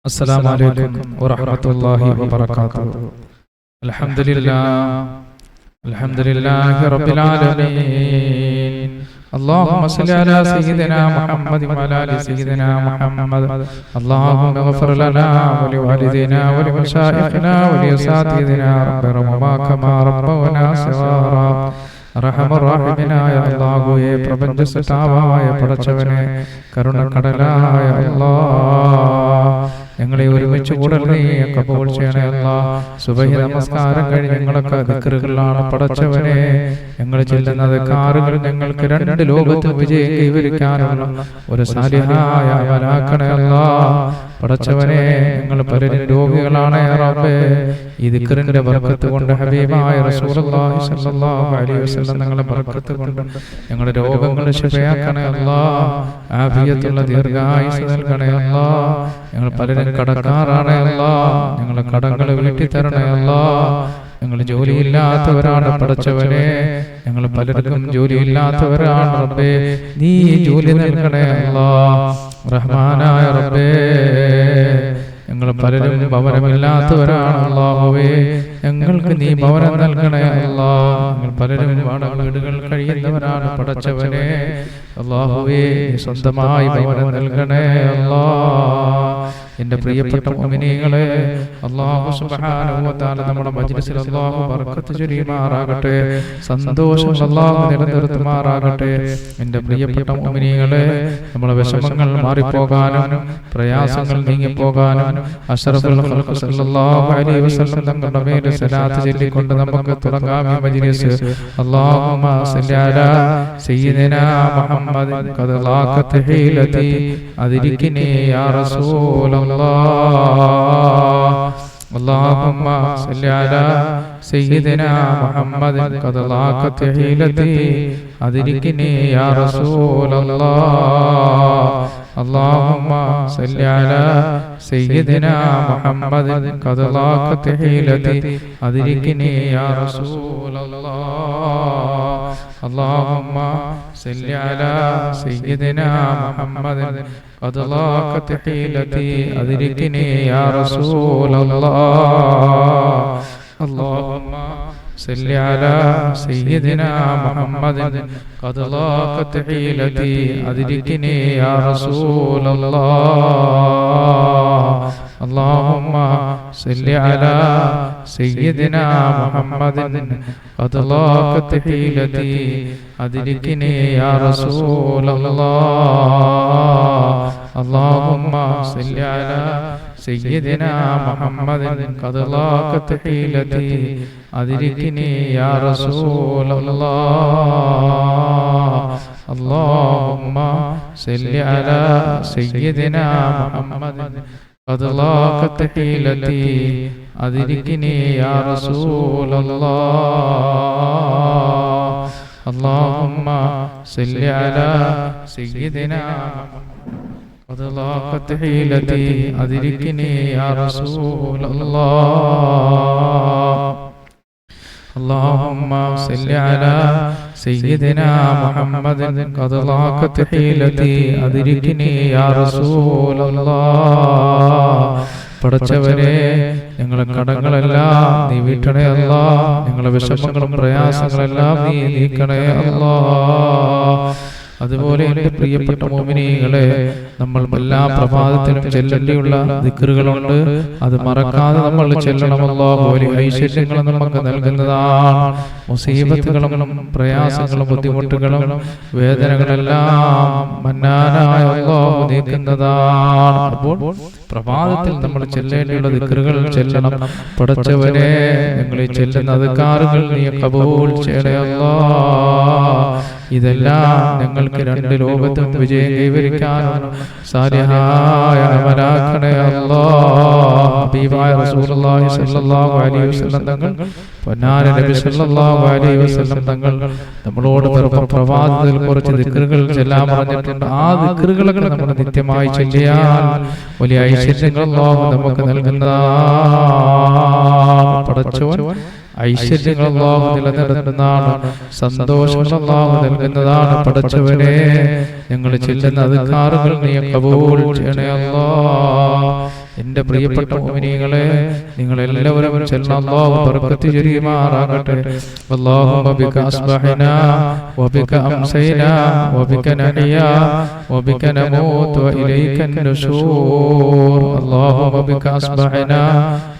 السلام عليكم ورحمة الله وبركاته. الحمد لله رب العالمين. اللهم صل على سيدنا محمد وعلى آل سيدنا محمد. اللهم اغفر لنا ولوالدينا ولمشايخنا ولأساتذتنا رب ارحمهما كما ربونا صغارا. റഹ്മാനായ അല്ലാഹുവേ, പ്രപഞ്ച സൃഷ്ടാവായ പടച്ചവനെ, കരുണക്കടലായ അല്ലാഹ്, ഞങ്ങളെ ഒരുമിച്ച് കൂടൽ നീ കബൂൽ ചെയ്യണേ അല്ലാഹ്. സുബഹി നമസ്കാരം കഴിഞ്ഞ് ഞങ്ങളൊക്കെ ദിക്റുകളാണ് പടച്ചവനെ. ഞങ്ങൾ ചെല്ലുന്ന ദിക്റുകൾ ഞങ്ങൾക്ക് രണ്ട് ലോകത്ത് വിജയം കൈവരിക്കാനുള്ള ഒരു സാലിഹായ അമലാക്കണേ അല്ലാഹ്. പടച്ചവനെ, ഞങ്ങൾ പലരും രോഗികളാണ് റബ്ബേ. ഈ ദിക്റിന്റെ ബർക്കത്ത് കൊണ്ട് ഹബീബായ റസൂലുള്ളാഹി സ്വല്ലല്ലാഹു അലൈഹി വസല്ലം ഞങ്ങളെ ബർക്കത്ത് കൊണ്ട് ഞങ്ങളുടെ രോഗങ്ങൾ ശിഫയാക്കണേ അല്ലാഹ്. ആഫിയത്തുള്ള ദീർഘായുസ്സ് നൽകണേ അല്ലാഹ്. ഞങ്ങൾ പലരും കടക്കാരാണ് അല്ലാഹ്. ഞങ്ങളെ കടങ്ങൾ വീട്ടി തരണേ അല്ലാഹ്. ഞങ്ങൾ ജോലിയില്ലാത്തവരാണ് പടച്ചവനെ. ഞങ്ങൾ പലർക്കും ജോലിയില്ലാത്തവരാണ് റബ്ബേ. നീ ജോലി നൽകണേ അല്ലാഹ്. റഹ്മാനായ റബ്ബേ, ഞങ്ങൾ പലരും ഭവനമില്ലാത്തവരാണ് അല്ലാഹുവേ. ഞങ്ങൾക്ക് നീ ഭവനം നൽകണേ അല്ലാഹ്. ഞങ്ങൾ പലരും വാടക വീടുകൾ കഴിയുന്നവരാണ് പടച്ചവനെ. അല്ലാഹുവേ, സ്വന്തമായി ഭവനം നൽകണേ അല്ലാഹ്. എന്റെ പ്രിയപ്പെട്ട മുഅ്മിനീങ്ങളെ, അല്ലാഹു സുബ്ഹാനഹു വ തആല നമ്മുടെ മജ്ലിസിൽ അല്ലാഹു ബർക്കത്ത് ചൊരിയുമാറാകട്ടെ. സന്തോഷം അല്ലാഹു നിലനിർത്തുമാറാകട്ടെ. എന്റെ പ്രിയപ്പെട്ട മുഅ്മിനീങ്ങളെ, നമ്മുടെ വിഷമങ്ങൾ മാറിപ്പോകാനും പ്രയാസങ്ങൾ നീങ്ങിപ്പോകാനും അഷ്റഫുൽ ഖൽഖ് സല്ലല്ലാഹു അലൈഹി വസല്ലം തങ്ങളുടെ മേൽ സലാത്ത് ചൊല്ലിക്കൊണ്ട് നമുക്ക് തുടങ്ങാം ഈ മജ്ലിസ്. അല്ലാഹുമ്മ സല്ലി അലാ സയ്യിദിനാ മുഹമ്മദ് ഖദ ലാഖത് ഹീലതി അദ്രിക്നി യാ റസൂലല്ലാഹ്. اللهم صل على سيدنا محمد قد ضاقت حيلتي أدركني يا رسول الله. اللهم صل على سيدنا محمد قد ضاقت حيلتي أدركني يا رسول الله. اللهم صل على سيدنا محمد قد ضاقت حيلتي أدركني يا رسول الله. اللهم صل على سيدنا محمد قد ضاقت حيلتي أدركني يا رسول الله. اللهم صل على سيدنا محمد قد ضاقت حيلتي أدركني يا رسول الله. اللهم صل على سيدنا محمد قد ضاقت حيلتي أدركني يا رسول الله. اللهم صل على سيدنا محمد قد ضاقت حيلتي أدركني يا رسول الله. اللهم صل على سيدنا قد ضاقت حيلتي أدركني يا رسول الله. اللهم صل على سيدنا محمد قد ضاقت حيلتي أدركني يا رسول الله. പടച്ചവനെ, ഞങ്ങളെ കടങ്ങളെല്ലാം നീ വീട്ടണേ അല്ലാഹ്. ഞങ്ങളെ വിഷമങ്ങളും പ്രയാസങ്ങളെല്ലാം നീ നീക്കണേ അല്ലാഹ്. അതുപോലെ എൻ്റെ പ്രിയപ്പെട്ട മുഅ്മിനീങ്ങളെ, നമ്മൾ എല്ലാ പ്രഭാതത്തിലും ചെല്ലേണ്ടിയുള്ള ദിക്റുകളുണ്ട്. അത് മറക്കാതെ നമ്മൾ ചെല്ലണം. അല്ലാഹു വലിയ ഐശ്വര്യങ്ങൾ നമുക്ക് നൽകുന്നതാണ്. മുസീബത്തുകളും പ്രയാസങ്ങളും ബുദ്ധിമുട്ടുകളും വേദനകളെല്ലാം മന്നാനായ അല്ലാഹു നീക്കുന്നതാണ്. അപ്പോൾ പ്രഭാതത്തിൽ നമ്മൾ ചെല്ലേണ്ടിയുള്ള ദിക്റുകൾ ചെല്ലണം. പടച്ചവനെ, ഞങ്ങൾ ഈ ചെല്ലുന്ന അദ്കാറുകൾ നീ ഖബൂൽ ചെയ്യണേ അല്ലാഹ്. ഇതെല്ലാം ഞങ്ങൾക്ക് രണ്ട് ലോകത്തും വിജയം കൈവരിക്കാനും സാലിഹായ അമലാക്കണേ അല്ലാഹ്. ഹബീബായ റസൂലുള്ളാഹി സ്വല്ലല്ലാഹു അലൈഹി വസല്ലം തങ്ങൾ, പൊന്നാര നബി സ്വല്ലല്ലാഹു അലൈഹി വസല്ലം തങ്ങൾ നമ്മളോട് പ്രഭാതത്തിൽ കുറച്ച് ദിക്റുകൾ ചെല്ലാൻ പറഞ്ഞിട്ടുണ്ട്. ആ ദിക്റുകളൊക്കെ നമ്മൾ നിത്യമായി ചൊല്ലിയാൽ വലിയ ഐശ്വര്യങ്ങൾ അല്ലാഹു നമുക്ക് നൽകുന്നതാണ്. പടച്ചവൻ ഐശ്വര്യങ്ങൾ അല്ലാഹു നിലനിർത്തുന്നതാണ്. സന്തോഷങ്ങൾ അല്ലാഹു നൽകുന്നതാണ്. പടച്ചവനെ, ഞങ്ങൾ ചെല്ലുന്ന അദ്കാറുകൾ നീ ഖബൂൽ ചെയ്യണേ അല്ലാഹ്. എൻ്റെ പ്രിയപ്പെട്ട മുഅ്മിനീങ്ങളെ, നിങ്ങളെല്ലാവരും ചൊല്ലുന്ന അല്ലാഹു ബർക്കത്ത് ചൊരിയുമാറാകട്ടെ. അല്ലാഹുമ്മ ബിക അസ്ബഹനാ വബിക അംസൈനാ വബിക നഹ്യാ വബിക നമൂത് വഇലൈകൻ നുശൂർ. അല്ലാഹുമ്മ ബിക അസ്ബഹനാ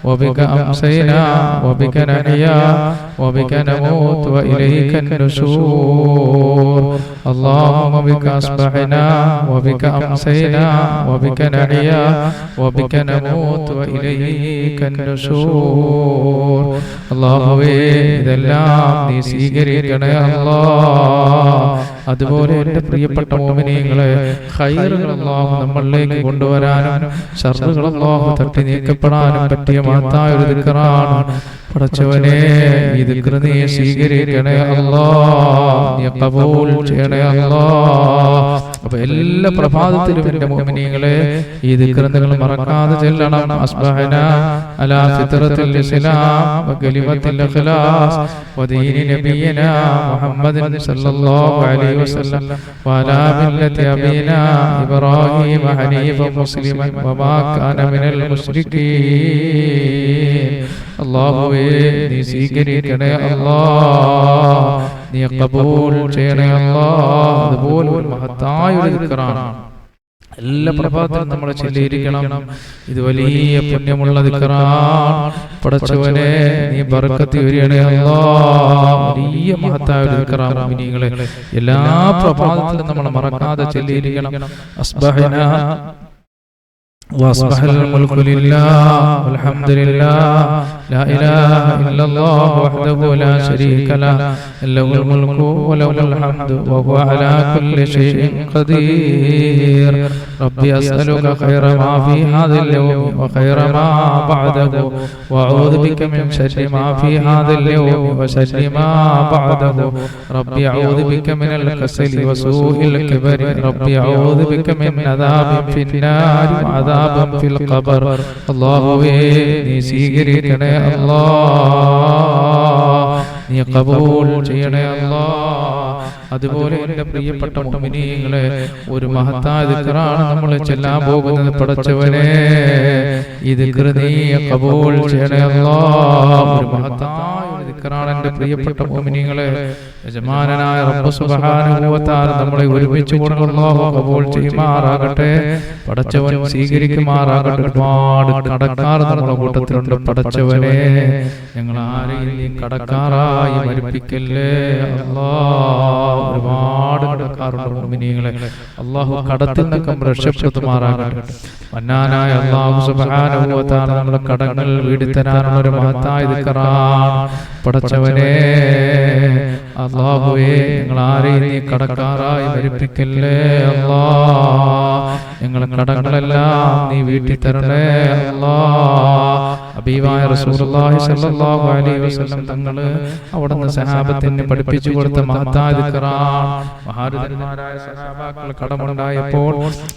വബിക അംസൈനാ വബിക നഹ്യാ വബിക നമൂത് വഇലൈകൻ നുശൂർ. اللهم بك أصبحنا وبك أمسينا وبك نحيا وبك نموت وإليك النشور. അല്ലാഹുവേ, ഇതെല്ലാം നീ സ്വീകരിക്കണേ അല്ലാഹ്. അതുപോലെ എൻ്റെ പ്രിയപ്പെട്ട മുഅ്മിനീങ്ങളെ, ഖൈറുകൾ അല്ലാഹു നമ്മളിലേക്ക് കൊണ്ടുവരാനും ശർറുകൾ അല്ലാഹു തട്ടി നീക്കപ്പെടാനും പറ്റിയ മഹത്തായ ഒരു ദിക്റാണ്. പടച്ചവനെ, ഈ ദിക്ർ നീ സ്വീകരിക്കണേ അല്ലാഹ്, നീ ഖബൂൽ ചെയ്യണേ അല്ലാഹ്. അപ്പോൾ എല്ലാ പ്രഭാതത്തിലും എൻ്റെ മുഅ്മിനീങ്ങളെ ഈ ദിക്ർ നിങ്ങൾ മറക്കാതെ ചൊല്ലണം. അസ്ബഹനാ അലാ ഫിത്രത്തിൽ ഇസ്ലാം വകലിമത്തിൽ ഇഖ്ലാസ് വദീനി നബിയിനാ മുഹമ്മദിൻ സല്ലല്ലാഹു അലൈഹി വസല്ലം വഅലാ മില്ലത്തി അബീനാ ഇബ്രാഹീം ഹനീഫൻ മുസ്ലിമൻ വമാ കാന മിനൽ മുശ്രികീൻ. അല്ലാഹുവേ, നീ സ്വീകരിക്കണേ അല്ലാഹ്, നീ ഖബൂൽ ചെയ്യണേ അല്ലാഹ്. അതുപോലെ ഒരു മഹത്തായ ഒരു ദിക്റാണ്. എല്ലാ പ്രഭാതത്തിലും നമ്മൾ ചൊല്ലിയിരിക്കണം. ഇത് വലിയ പുണ്യമുള്ള ദിക്റാണ്. പടച്ചവനെ, നീ ബർക്കത്ത് ചൊരിയണേ അല്ലാഹ്. വലിയ മഹത്തായ ഒരു ദിക്റാണ് മുഅ്മിനീങ്ങളെ. എല്ലാ പ്രഭാതത്തിലും നമ്മൾ മറക്കാതെ ചൊല്ലിയിരിക്കണം. അസ്ബഹനാ وأصبح الملك لله والحمد لله لا إله إلا الله وحده لا شريك له له الملك وله الحمد وهو على كل شيء قدير. ربي أسألك خير ما في هذا اليوم وخير ما بعده وأعوذ بك من شر ما في هذا اليوم وشر ما بعده. ربي أعوذ بك من الكسل وسوء الكبر. ربي أعوذ بك من عذاب في النار وعذاب ഫിൽ ഖബർ. അല്ലാഹുവേ, നീ സ്വീകരിക്കണേ അല്ലാഹ്, നീ ഖബൂൽ ചെയ്യണേ അല്ലാഹ്. അതുപോലെ എൻ്റെ പ്രിയപ്പെട്ട മുഅ്മിനീങ്ങളെ, ഒരു മഹത്തായ ദിക്റാണ് നമ്മൾ ചൊല്ലാൻ പോകുന്നത്. പടച്ചവനെ, ഈ ദിക്ർ നീ ഖബൂൽ ചെയ്യണേ അല്ലാഹ്. ഒരു മഹത്തായ ഒരു ദിക്റാണ് എൻ്റെ പ്രിയപ്പെട്ട മുഅ്മിനീങ്ങളെ. യജമാനനായ റബ്ബ് സുബ്ഹാനഹു വ തആല നമ്മളെ ഒരുമിച്ച് കൊണ്ട് അല്ലാഹു ഖബൂൽ ചെയ്യുമാറാകട്ടെ. പടച്ചവൻ സ്വീകരിക്കുമാറാകട്ടെ. ഒരുപാട് കടക്കാർ നമ്മുടെ കൂട്ടത്തിലുണ്ട്. പടച്ചവനെ, ഞങ്ങൾ ആരെയും നീ കടക്കാരായി മരിപ്പിക്കല്ലേ അല്ലാഹ്. ഒരുപാട് കടക്കാറുണ്ട് മുഅ്മിനീങ്ങളെ. അല്ലാഹു കടത്തിൽ നിന്നൊക്കെ രക്ഷപ്പെടുത്തുമാറാകട്ടെ. മന്നാനായ അല്ലാഹു സുബ്ഹാനഹു വ തആല നമ്മുടെ കടങ്ങൾ വീടിത്തരാനുള്ള ഒരു മഹത്തായ ദിക്റാണ്. പടച്ചവനെ, അല്ലാഹുവേ, ഞങ്ങൾ ആരെയും നീ കടക്കാരായി മരിപ്പിക്കല്ലേ അല്ലാഹ്. ഞങ്ങളുടെ കടങ്ങളെല്ലാം നീ വീട്ടി തരണേ അല്ലാഹ്. ഹബീബായ റസൂലുള്ളാഹി സ്വല്ലല്ലാഹു അലൈഹി വസല്ലം തങ്ങൾ അവിടുന്ന് സഹാബത്തിന് പഠിപ്പിച്ചു കൊടുത്ത മഹത്തായ ദിക്റാണ്. മഹാരഥന്മാരായ സഹാബാക്കൾ കടമുണ്ടായപ്പോൾ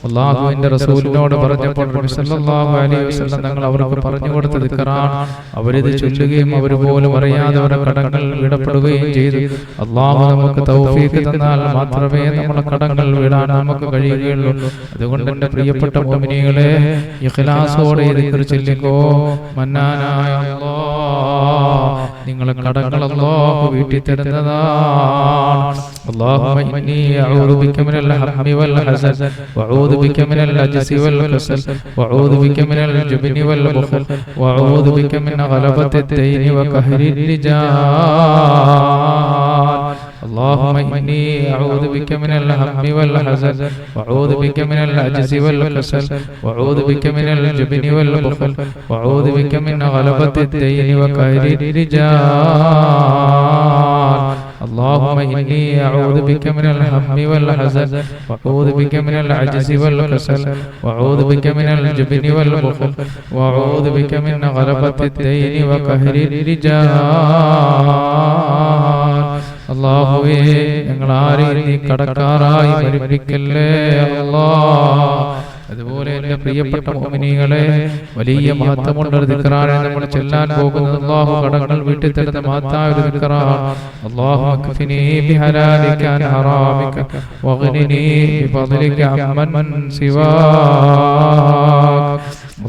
അല്ലാഹുവിന്റെ റസൂലിനോട് പറഞ്ഞപ്പോൾ നബി സ്വല്ലല്ലാഹു അലൈഹി വസല്ലം തങ്ങൾ അവർക്ക് പറഞ്ഞു കൊടുത്ത ദിക്റാണ്. അവരിത് ചൊല്ലുകയും അവർ പോലും അറിയാതെ അവരുടെ കടങ്ങൾ വീടപ്പെടുകയും ചെയ്തു. അല്ലാഹു നമുക്ക് തൗഫീഖ് തന്നാൽ മാത്രമേ നമ്മുടെ കടങ്ങൾ വീടാൻ നമുക്ക് കഴിയുകയുള്ളൂ. അതുകൊണ്ട് എൻ്റെ പ്രിയപ്പെട്ട മുഅ്മിനീങ്ങളെ, ഇഖ്ലാസോടെ ഈ ദിക്ർ ചൊല്ലിക്കോ. മന്നാനായ അല്ലാഹ്, നിങ്ങളെ കടങ്ങൾ അല്ലാഹു വീട്ടി തരുന്നതാണ്. اللهم إني أعوذ بك من الهم والحزن وأعوذ بك من العجز والكسل وأعوذ بك من الجبن والبخل وأعوذ بك من غلبة الدين وقهر الرجال. اللهم إني أعوذ بك من الهم والحزن وأعوذ بك من العجز والكسل وأعوذ بك من الجبن والبخل وأعوذ بك من غلبة الدين وقهر الرجال. اللهم إني أعوذ بك من الهم والحزن وأعوذ بك من العجز والكسل وأعوذ بك من الجبن والبخل وأعوذ بك من غلبة الدين وقهر الرجال. അല്ലാഹുവേ, ഞങ്ങൾ ആരെയും നീ കടക്കാരായി മരിപ്പിക്കല്ലേ അല്ലാഹ്. അതുപോലെ എൻ്റെ പ്രിയപ്പെട്ട മുഅ്മിനീങ്ങളെ, വലിയ മഹത്വമുള്ള ഒരു ദിക്റാണ് നമ്മൾ ചൊല്ലാൻ പോകുന്നത്. അല്ലാഹു കടങ്ങൾ വീട്ടി തരുന്ന മഹത്തായ ഒരു ദിക്റാണ്. അല്ലാഹു അക്ഫിനി ബിഹലാലിക അൻ ഹറാമിക വഗ്നിനി ബിഫദ്ലിക അമ്മൻ സിവാക.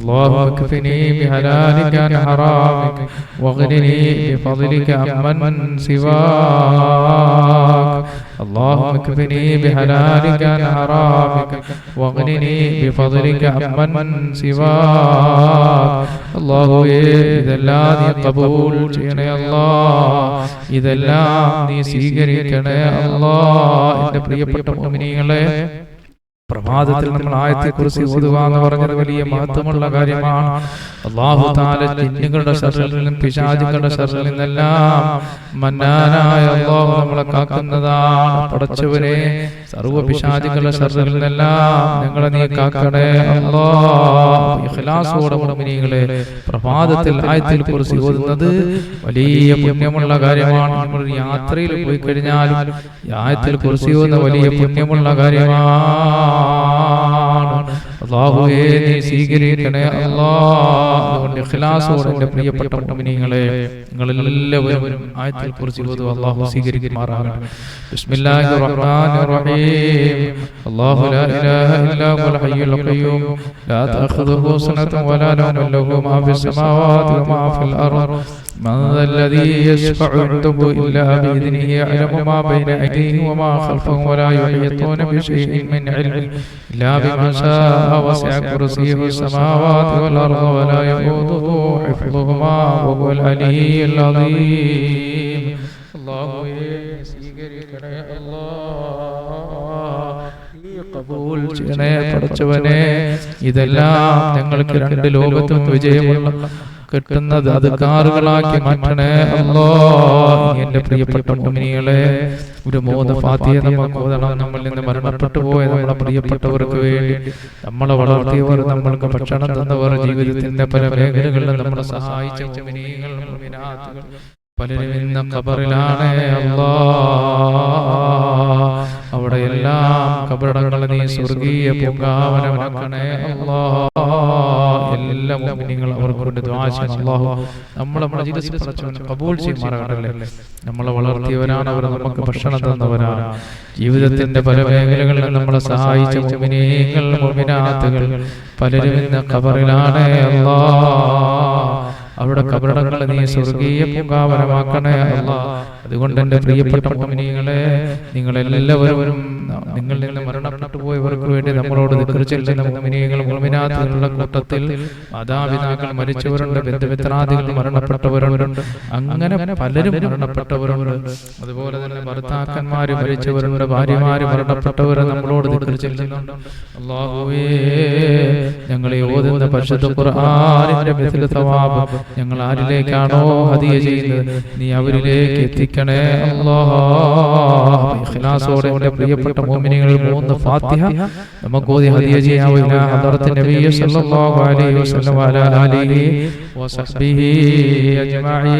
اللهم اكفني بحلالك عن حرامك واغنني بفضلك عمن سواك اللهم اكفني بحلالك عن حرامك واغنني بفضلك عمن سواك അല്ലാഹു ഇതെല്ലാം നീ ഖബൂൽ ചെയ്യണേ അല്ലാഹ് ഇതെല്ലാം നീ സ്വീകരിക്കണേ അല്ലാഹ് എൻ്റെ പ്രിയപ്പെട്ട മുഅ്മിനീങ്ങളെ പ്രഭാതത്തിൽ നമ്മൾ ആയത്തെ കുറിച്ച് ഓതുക എന്ന് പറഞ്ഞത് വലിയ മഹത്വമുള്ള കാര്യമാണ് അല്ലാഹു തആല ജിന്നുകളുടെ ശർറിൽ നിന്നും പിശാചുക്കളുടെ ശർറിൽ നിന്നെല്ലാം മന്നാനായ അല്ലാഹു നമ്മളെ കാക്കുന്നതാണ് പടച്ചവനെ സർവ്വ പിശാചുക്കളുടെ ശർറിൽ നിന്നെല്ലാം ഞങ്ങളെ നീ കാക്കണേ അല്ലാഹ് ഇഖ്ലാസോടെ മുഅ്മിനീങ്ങളെ പ്രഭാതത്തിൽ ആയത്തിൽ കുറിച്ച് ഓതുന്നത് വലിയ പുണ്യമുള്ള കാര്യമാണ് നമ്മൾ യാത്രയിൽ പോയി കഴിഞ്ഞാലും ആയത്തിൽ കുറിച്ച് ഓതുന്ന വലിയ പുണ്യമുള്ള കാര്യമാണ് അല്ലാഹുവേ നീ സ്വീകരിക്കണേ അല്ലാഹ് അതുകൊണ്ട് ഇഖ്ലാസോടെ എൻ്റെ പ്രിയപ്പെട്ട മുഅ്മിനീങ്ങളെ നിങ്ങളെല്ലാവരും ആയത്തിൽ കുറിച്ച് ഓതുക അല്ലാഹു സ്വീകരിക്കുമാറാകട്ടെ ബിസ്മില്ലാഹിർ റഹ്മാനിർ റഹീം അല്ലാഹു ലാ ഇലാഹ ഇല്ലാ ഹുവൽ ഹയ്യുൽ ഖയ്യൂം ലാ തഅഖുദുഹു സനതുൻ വലാ നൗമുൻ ലഹു മാ ഫിസ് സമാവാതി വമാ ഫിൽ അർദ് من ذا الذي يشفع عنده إلا بإذنه يعلم ما بين أيديهم وما خلفهم ولا يحيطون بشيء من علمه إلا بما شاء وسع كرسيه السماوات والأرض ولا يؤوده حفظهما وهو العلي العظيم الله സ്വീകരിക്കണേ അല്ലാഹ് ഖബൂൽ ചെയ്യണേ പടച്ചവനെ ഇതെല്ലാം ഞങ്ങൾക്ക് രണ്ട് ലോകത്തും വിജയമുള്ള കിട്ടുന്നത് അദ്കാറുകളാക്കി മാറ്റണേ അല്ലാഹ് എൻ്റെ പ്രിയപ്പെട്ട മുഅ്മിനീങ്ങളെ ഒരു 3 ഫാത്തിഹ നമുക്ക് ഓതണം നമ്മളിൽ നിന്ന് മരണപ്പെട്ടു പോയ നമ്മുടെ പ്രിയപ്പെട്ടവർക്ക് വേണ്ടി നമ്മളെ വളർത്തിയവർ നമ്മൾക്ക് ഭക്ഷണം തന്നവർ ജീവിതത്തിന്റെ പല മേഖലകളിലും നമ്മളെ സഹായിച്ച മുഅ്മിനീങ്ങൾ മുഅ്മിനാത്തുകൾ പലരും ഇന്ന് ഖബറിലാണ് അല്ലാഹ് അവിടെ എല്ലാം ഖബറടങ്ങളെ നീ സ്വർഗീയ പൂങ്കാവനമാക്കണേ അല്ലാഹ് എല്ലാ മുഅ്മിനീങ്ങളും അവർക്ക് വേണ്ടി ദുആ ചെയ്യണം അല്ലാഹു നമ്മളെ മജ്ലിസ് പടച്ചവൻ ഖബൂൽ ചെയ്യുമാറാകട്ടെ നമ്മളെ വളർത്തിയവരാണ് അവർ നമുക്ക് ഭക്ഷണം തന്നവരാണ് ജീവിതത്തിന്റെ പല മേഖലകളിലും നമ്മളെ സഹായിച്ച മുഅ്മിനീങ്ങൾ മുഅ്മിനാത്തുകൾ പലരും ഇന്ന് ഖബറിലാണ് അല്ലാഹ് അവരുടെ ഖബറടങ്ങളെ നീ സ്വർഗീയ പൂങ്കാവനമാക്കണേ അല്ലാഹ് അതുകൊണ്ട് എൻ്റെ പ്രിയപ്പെട്ട മുഅ്മിനീങ്ങളെ നിങ്ങളെല്ലാവരും നിങ്ങളിൽ നിന്ന് മരണപ്പെട്ടു പോയവർക്ക് വേണ്ടി നമ്മളോട് ദിക്ർ ചെല്ലുന്ന മുഅ്മിനീങ്ങൾ മുഅ്മിനാത്തുകളുടെ കൂട്ടത്തിൽ മാതാപിതാക്കൾ മരിച്ചവരുണ്ട് ബന്ധുമിത്രാദികൾ മരണപ്പെട്ടവരുണ്ട് അങ്ങനെ പലരും മരണപ്പെട്ടവരുണ്ട് അതുപോലെ തന്നെ ഭർത്താക്കന്മാര് മരിച്ചവരുണ്ട് ഭാര്യമാര് മരണപ്പെട്ടവർ നമ്മളോട് ദിക്ർ ചെല്ലുന്നുണ്ട് അല്ലാഹുവേ ഞങ്ങളെ ഓതുന്ന പരിശുദ്ധ ഖുർആനിന്റെ മിഥ്ല സവാബ് ഞങ്ങൾ ആരിലേക്കാണോ ഹദിയ ചെയ്യുന്നത് നീ അവരിലേക്ക് എത്തിക്കണേ അല്ലാഹ് ഇഖ്ലാസോടെ എൻ്റെ പ്രിയപ്പെട്ട മുഅ്മിനീങ്ങളിൽ 3 ഫാത്തിഹ നമുക്ക് ഓതി ഹദിയ ചെയ്യാവുന്ന ഹദറത്ത് നബി സല്ലല്ലാഹു അലൈഹി വസല്ലം വഅലാ ആലിഹി വസഹ്ബിഹി അജ്മഈൻ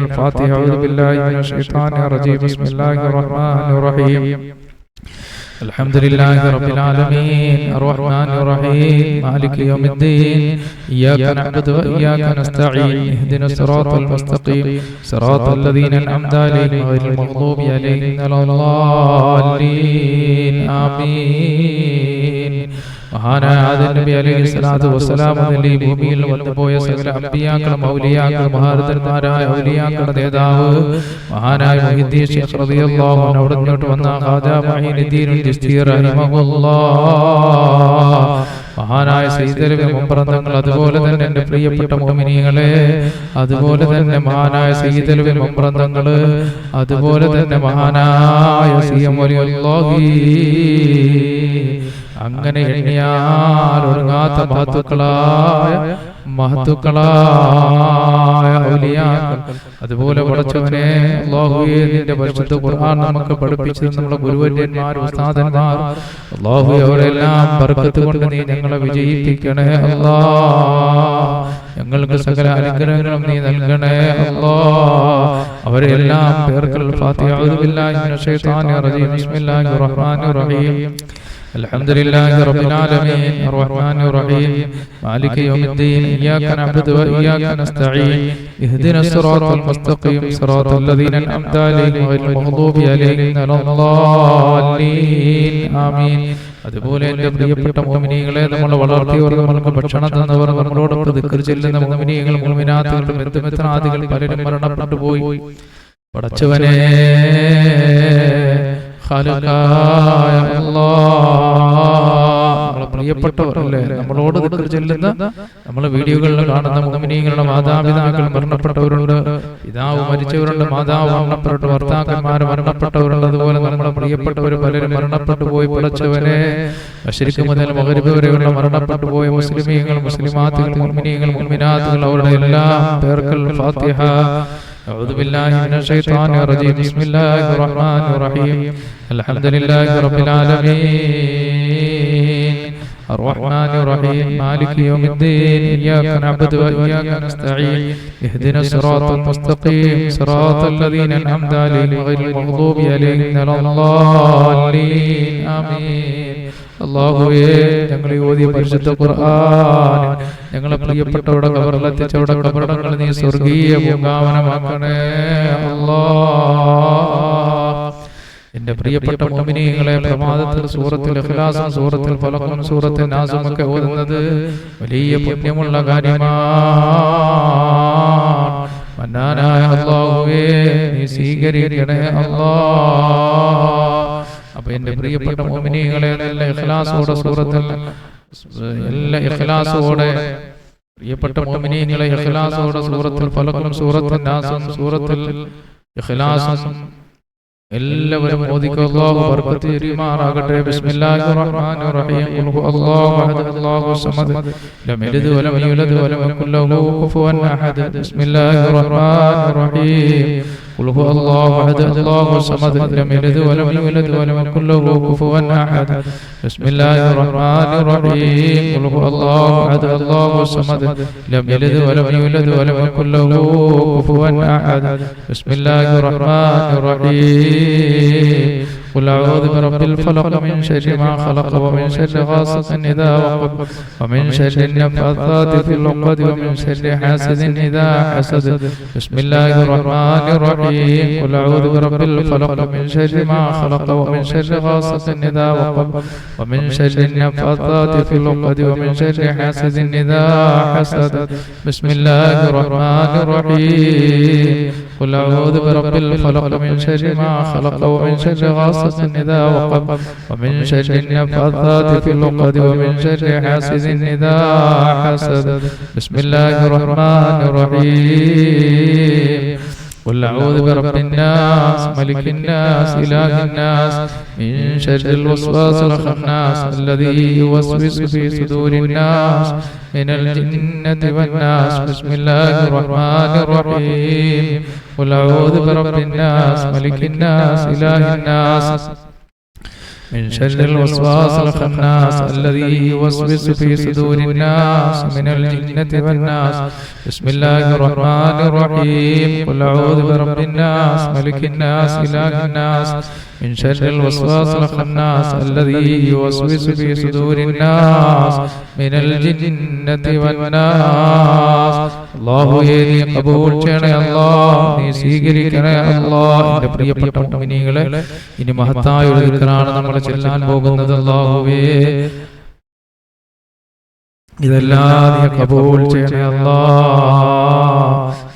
അൽ-ഫാത്തിഹ അഊദു ബില്ലാഹി മിനശ് ശൈത്വാനിർ റജീം ബിസ്മില്ലാഹിർ റഹ്മാനിർ റഹീം الحمد لله رب العالمين الرحمن الرحيم مالك يوم الدين إياك نعبد وإياك نستعين اهدنا الصراط المستقيم صراط الذين أنعمت عليهم غير المغضوب عليهم ولا الضالين آمين മഹാനായ ആദം നബി അലൈഹി സ്വലാത്തു വസ്സലാം മുതൽ ഈ ഭൂമിയിൽ വന്നുപോയ സകല അമ്പിയാക്കളും ഔലിയാക്കളും മഹാരഥന്മാരായ ഔലിയാക്കളുടെ നേതാവ് മഹാനായ മുഹീദ്ദീൻ ശൈഖ് റളിയല്ലാഹു അൻഹു അവിടെ നിന്നോട്ട് വന്ന ഖാജാ മുഈനുദ്ദീൻ ചിശ്തി റഹിമഹുല്ലാഹ് മഹാനായ സയ്യിദുൽ മുംബറന്തങ്ങൾ അതുപോലെ തന്നെ എൻ്റെ പ്രിയപ്പെട്ട മുഅ്മിനീങ്ങളെ അതുപോലെ തന്നെ മഹാനായ സയ്യിദുൽ മുംബറന്തങ്ങൾ അതുപോലെ തന്നെ മഹാനായ സിയം വലിയുല്ലാഹി അങ്ങനെ എണ്ണിയാൽ ഒടുങ്ങാത്ത മഹത്തുക്കളായ ഔലിയാക്കൾ അതുപോലെ പടച്ചവനെ അല്ലാഹുവേ നിന്റെ പരിശുദ്ധ ഖുർആൻ നമുക്ക് പഠിപ്പിച്ചു നമ്മുടെ ഗുരുവര്യന്മാർ ഉസ്താദന്മാർ അല്ലാഹുവേ അവരെല്ലാം ബർക്കത്ത് കൊണ്ട് നീ ഞങ്ങളെ വിജയിപ്പിക്കണേ അല്ലാഹ് ഞങ്ങൾക്ക് സകല അനുഗ്രഹങ്ങളും നീ നൽകണേ അല്ലാഹ് അവരെല്ലാം പേർക്കൽ ഫാത്തിഹ അഊദു ബില്ലാഹി മിനശ് ശൈത്വാനിർ റജീം ബിസ്മില്ലാഹിർ റഹ്മാനിർ റഹീം الحمدلله رب العالمين الرحمن الرحيم مالك يوم الدين إياك نعبد وإياك نستعين اهدنا الصراط المستقيم صراط الذين أنعمت عليهم غير المغضوب عليهم ولا الضالين آمين. അതുപോലെ എൻ്റെ പ്രിയപ്പെട്ട മുഅ്മിനീങ്ങളെ, നമ്മൾ വളർത്തിയവർ, നമ്മൾക്ക് ഭക്ഷണം തന്നവർ, നമ്മളോടൊപ്പം ദിക്ർ ചെല്ലുന്ന മുഅ്മിനീങ്ങൾ, മുഅ്മിനാത്തുകൾ, ബന്ധുമിത്രാദികൾ പലരും മരണപ്പെട്ടു പോയി. പടച്ചവനെ, ഖാലിഖായ അല്ലാഹ്, പ്രിയപ്പെട്ടവർ അല്ലേ, നമ്മളോട് ദിക്ർ ചെല്ലുന്ന, നമ്മൾ വീഡിയോകളിൽ കാണുന്ന മുഅ്മിനീങ്ങളുടെ മാതാപിതാക്കൾ മരണപ്പെട്ടവരുണ്ട്, പിതാവ് മരിച്ചവരുണ്ട്, മാതാവ് മരണപ്പെട്ടു, ഭർത്താക്കന്മാർ മരണപ്പെട്ടവരുണ്ട്. അതുപോലെ നമ്മുടെ പ്രിയപ്പെട്ടവർ പലരും മരണപ്പെട്ടു പോയി. പടച്ചവനെ, മശ്രിഖ് മുതൽ മഗ്രിബ് വരെയുള്ള മരണപ്പെട്ടു പോയ മുസ്ലിമീങ്ങൾ, മുസ്ലിമാത്തുകൾ, മുഅ്മിനീങ്ങൾ, മുഅ്മിനാത്തുകൾ, അവരുടെ എല്ലാം പേർക്കൽ ഫാത്തിഹ. أعوذ بالله من الشيطان الرجيم. بسم الله الرحمن الرحيم. الحمد لله رب العالمين الرحمن الرحيم مالك يوم الدين إياك نعبد وإياك نستعين اهدنا الصراط المستقيم صراط الذين أنعمت عليهم غير المغضوب عليهم ولا الضالين آمين. അല്ലാഹുവേ, ഞങ്ങളെ ഓതിയ പരിശുദ്ധ ഖുർആൻ ഞങ്ങളെ പ്രിയപ്പെട്ടവരുടെ ഖബറിലെത്തിച്ചവരുടെ ഖബറുകൾ നീ സ്വർഗീയ പൂങ്കാവനമാക്കണേ അല്ലാഹ്. എന്റെ പ്രിയപ്പെട്ട മുഅ്മിനീങ്ങളെ, പ്രമാദത്തിൽ സൂറത്തുൽ ഇഖ്ലാസും സൂറത്തുൽ ഫലഖും സൂറത്തുൽ നാസും ഒക്കെ ഓതുന്നത് വലിയ പുണ്യമുള്ള കാര്യമാണ്. മന്നാനായ അല്ലാഹുവേ, നീ സ്വീകരിക്കണേ അല്ലാഹ്. അപ്പൊ എന്റെ പ്രിയപ്പെട്ട മുഅ്മിനീങ്ങളെ, എല്ലാ ഇഖ്ലാസോടെ സൂറത്തുൽ പ്രിയപ്പെട്ട മുഅ്മിനീങ്ങളെ, ഇഖ്ലാസോടെ സൂറത്തുൽ ഫലഖും സൂറത്തുൽ നാസും സൂറത്തുൽ ഇഖ്ലാസും എല്ലാവരും ഓദിക്കോ. അല്ലാഹു ബർക്കത്ത് ചെയ്യുമാറാകട്ടെ. ബിസ്മില്ലാഹിർ റഹ്മാനിർ റഹീം. ഖുൽ ഹുവല്ലാഹു അഹദ് അല്ലാഹു സമദ് ലം യലിദ് വലം യൂലദ് വലം യകുൽ ലഹു കുഫുവൻ അഹദ്. ബിസ്മില്ലാഹിർ റഹ്മാനിർ റഹീം. ഖുൽ ഹുവല്ലാഹു അഹദ് അല്ലാഹു സമദ് ലം യലിദ് വലം യൂലദ് വലം യകുൽ ലഹു കുഫുവൻ അഹദ്. ബിസ്മില്ലാഹിർ റഹ്മാനിർ റഹീം. ഖുൽ ഹുവല്ലാഹു അഹദ് അല്ലാഹു സമദ് ലം യലിദ് വലം യൂലദ് വലം യകുൽ ലഹു കുഫുവൻ അഹദ്. ബിസ്മില്ലാഹിർ റഹ്മാനിർ റഹീം. قل أعوذ برب الفلق من شر ما خلق ومن شر غاسق إذا وقب ومن شر النفاثات في العقد ومن شر حاسد إذا حسد. بسم الله الرحمن الرحيم. قل أعوذ برب الفلق من شر ما خلق ومن شر غاسق إذا وقب ومن شر النفاثات في العقد ومن شر حاسد إذا حسد. بسم الله الرحمن الرحيم. قل أعوذ برب الفلق من شر ما خلق ومن شر غاسق إذا وقب ومن شر النفاثات في العقد ومن شر حاسد إذا حسد. بسم الله الرحمن الرحيم. قل أعوذ برب الناس ملك الناس إله الناس من شر الوسواس الخناس الذي يوسوس في صدور الناس من الجنة والناس. بسم الله الرحمن الرحيم. قل أعوذ برب الناس ملك الناس إله الناس من شر الوسواس الخناس الذي يوسوس في صدور الناس من الجنة والناس. بسم الله الرحمن الرحيم. قل أعوذ برب الناس ملك الناس إله الناس من شر الوسواس الخناس الذي يوسوس في صدور الناس من الجنة والناس. അല്ലാഹുവേ, നീ ഖബൂൽ ചെയ്യണേ അല്ലാഹ്, നീ സ്വീകരിക്കണേ അല്ലാഹ്. എൻ്റെ പ്രിയപ്പെട്ട മുഅ്മിനീങ്ങളെ, ഇനി മഹത്തായ ഒരു ദിക്റാണ് നമ്മൾ ചെല്ലാൻ പോകുന്നത്. അല്ലാഹുവേ, ഇതെല്ലാം നീ ഖബൂൽ ചെയ്യണേ അല്ലാഹ്.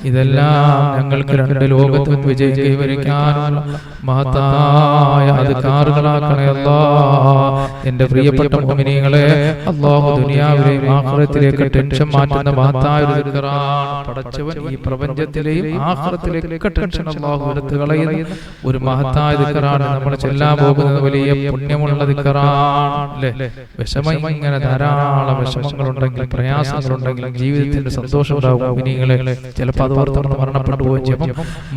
ഇതെല്ലാം ഞങ്ങൾക്ക് രണ്ട് ലോകത്തും വിജയം കൈവരിക്കാനുള്ള മഹത്തായ അദ്കാറുകളാക്കണേ അല്ലാഹ്. എൻ്റെ പ്രിയപ്പെട്ട മുഅ്മിനീങ്ങളെ, അല്ലാഹു ദുനിയാവിലെയും ആഖിറത്തിലേക്ക് ടെൻഷൻ മാറ്റുന്ന മഹത്തായ ഒരു ദിക്റാണ്. പടച്ചവൻ ഈ പ്രപഞ്ചത്തിലെയും ആഖിറത്തിലേക്ക് ടെൻഷൻ അല്ലാഹു എടുത്തു കളയുന്ന ഒരു മഹത്തായ ദിക്റാണ് നമ്മൾ ചെല്ലാൻ പോകുന്നത്. വലിയ പുണ്യമുള്ള ദിക്റാണ് അല്ലേ. വിഷമം, ഇങ്ങനെ ധാരാളം വിഷമങ്ങളുണ്ടെങ്കിൽ, പ്രയാസങ്ങളുണ്ടെങ്കിൽ ജീവിതത്തിന്റെ സന്തോഷം ഉണ്ടാവും മുഅ്മിനീങ്ങളെ. ചിലപ്പോൾ നമ്മൾ മരണപ്പെട്ടു പോയി.